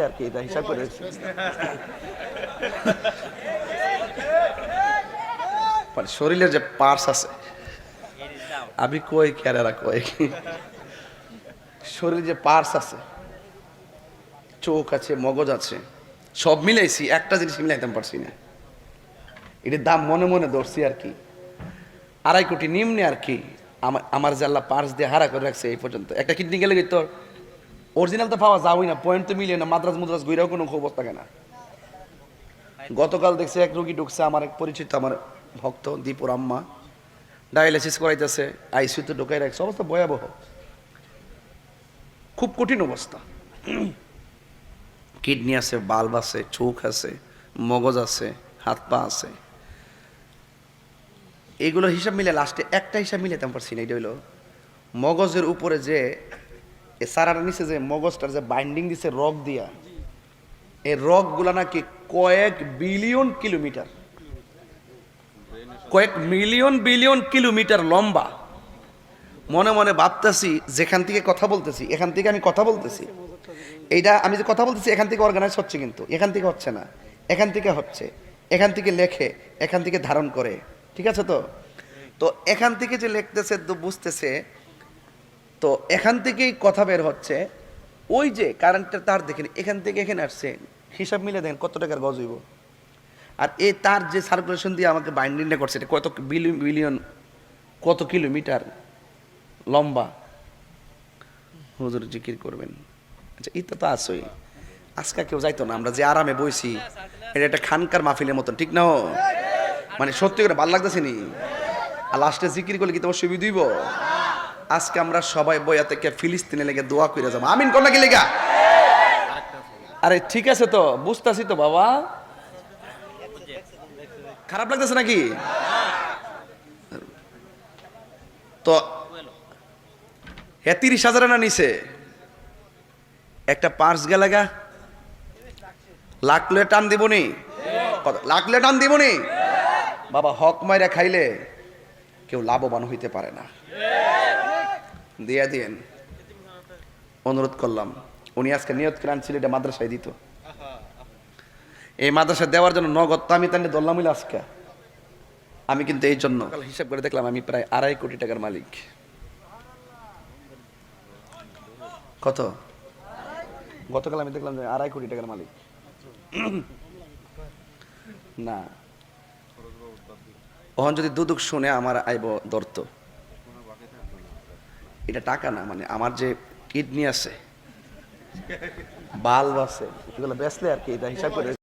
আর কি এটা হিসাব করে শরীরের যে পার্টস আছে আমি কই কেরারা কই শরীরের যে পার্টস আছে, চোখ আছে, মগজ আছে, সব মিলাইছি, একটা জিনিস মিলাইতে পারছি না। এটার দাম মনে মনে ধরছি আর কি 2.5 কোটি নিম্নে আর কি। আমার যে আল্লাহ পার্টস দিয়ে হারা করে রাখছে এই পর্যন্ত। একটা কিডনি গেলে তোর অরিজিনাল তো পাওয়া যাওই না, পয়েন্ট তো মিলিয়ে না, মাদ্রাজ মুদ্রাজ ঘুরেও কোনো খবর থাকে না। গতকাল দেখছি এক রোগী ঢুকছে, আমার এক পরিচিত, আমার ভক্ত দীপুর আম্মা, ডায়ালিসিস করাইতেছে, আইসিইউতে ঢুকাই রাখছে, অবস্থা ভয়াবহ, খুব কঠিন অবস্থা। কিডনি আছে, বাল্ব আছে, চোখ আছে, মগজ আছে, হাত পা আছে, এইগুলোর হিসাব মিলে লাস্টে একটা হিসাব মিলে তেমন পারছি না। এটা হইলো মগজের উপরে যে সারাটা নিচে যে মগজটার যে বাইন্ডিং দিছে রক দিয়া, এই রকগুলা নাকি কয়েক বিলিয়ন কিলোমিটার, কয়েক মিলিয়ন বিলিয়ন কিলোমিটার লম্বা। মনে মনে ভাবতেছি যেখান থেকে কথা বলতেছি, এখান থেকে আমি কথা বলতেছি, এইটা আমি যে কথা বলতেছি এখান থেকে অর্গানাইজ হচ্ছে, কিন্তু এখান থেকে হচ্ছে না, এখান থেকে হচ্ছে, এখান থেকে লেখে, এখান থেকে ধারণ করে, ঠিক আছে? তো তো এখান থেকে যে লিখতেছে তো বুঝতেছে, তো এখান থেকেই কথা বের হচ্ছে। ওই যে কারেন্টের তার দেখেন এখান থেকে এখানে আসছে, হিসাব মিলে দেখেন কত টাকার গজ হইব। আর এই তার যে সার্কুলেশন দিয়ে আমাকে বাইন্ডিংটা করছে, এটা কত বিলিয়ন বিলিয়ন, কত কিলোমিটার লম্বা। হুজুর জিকির করবেন, আচ্ছা এটা তো আসই, আজকে কেউ যাইতো না, আমরা যে আরামে বইছি, এটা একটা খানকার মাহফিলের মতন, ঠিক না? মানে সত্যি করে ভালো লাগতেছে নি? আর লাস্টে জিকির করলে কি তোমার সুবিধা দিব? আজকে আমরা সবাই বইয়া থেকে ফিলিস্তিনে লেগে দোয়া করে যাবো, আমিন কোন নাকি লেগা? আরে ঠিক আছে, তো বুঝতেছি তো বাবা, খারাপ লাগতেছে নাকি? তো হ্যাঁ 30,000 না নিছে একটা পার্স গেলাগা, লাখ লয়ে টান দিবনি, লাখ লয়ে টান দিবনি বাবা। হক মাইরা খাইলে কেউ লাভবান হইতে পারে না। দিয়া দিয়েন, অনুরোধ করলাম। উনি আজকে নিয়ত করে আনছিল এটা মাদ্রাসায় দিত, এই মাদ্রাসায় দেওয়ার জন্য নগদ তো আমি তাহলে ধরলাম আজকে। আমি কিন্তু এই জন্য হিসাব করে দেখলাম আমি প্রায় 2.5 কোটি টাকার মালিক। কত? গতকাল আমি দেখলাম যে 2.5 কোটি টাকার মালিক না। ওখান যদি দুদুক শুনে আমার আইব ধরত, এটা টাকা না, মানে আমার যে কিডনি আছে, বাল্ব আছে, এগুলো বেচলে আর কি, এটা হিসাব করে